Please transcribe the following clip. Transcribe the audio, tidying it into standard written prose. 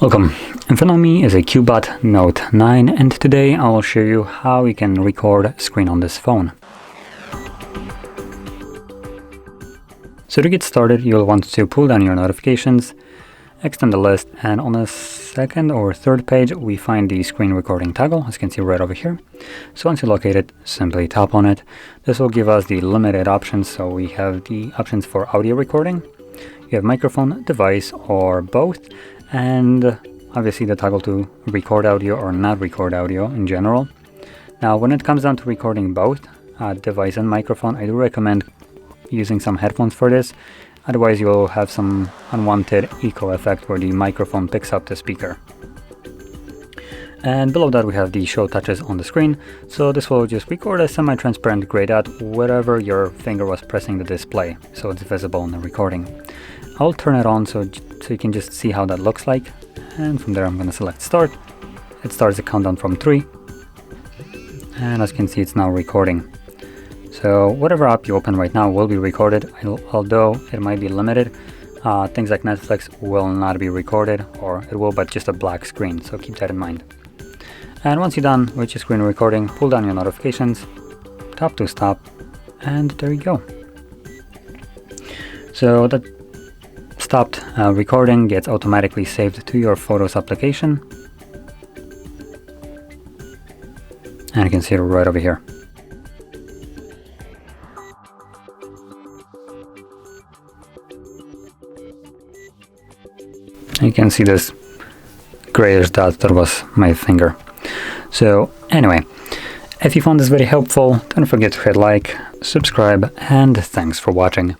Welcome. In front of me is a CUBOT Note 9, and today I will show you how you can record screen on this phone. So to get started, you'll want to pull down your notifications, extend the list, and on the second or third page we find the screen recording toggle, as you can see right over here. So once you locate it, simply tap on it. This will give us the limited options. So we have the options for audio recording, you have microphone, device, or both, and obviously the toggle to record audio or not record audio in general. Now when it comes down to recording both device and microphone, I do recommend using some headphones for this, otherwise you'll have some unwanted echo effect where the microphone picks up the speaker. And below that we have the show touches on the screen, so this will just record a semi-transparent gray dot wherever your finger was pressing the display, so it's visible in the recording. I'll turn it on so you can just see how that looks like, and from there I'm going to select start. It starts the countdown from 3, and as you can see it's now recording. So whatever app you open right now will be recorded, although it might be limited. Things like Netflix will not be recorded, or it will, but just a black screen, so keep that in mind. And once you're done with your screen recording, pull down your notifications, tap to stop, and there you go. So that stopped recording gets automatically saved to your Photos application, and you can see it right over here. You can see this grayish dot that was my finger. So anyway, if you found this video helpful, don't forget to hit like, subscribe, and thanks for watching.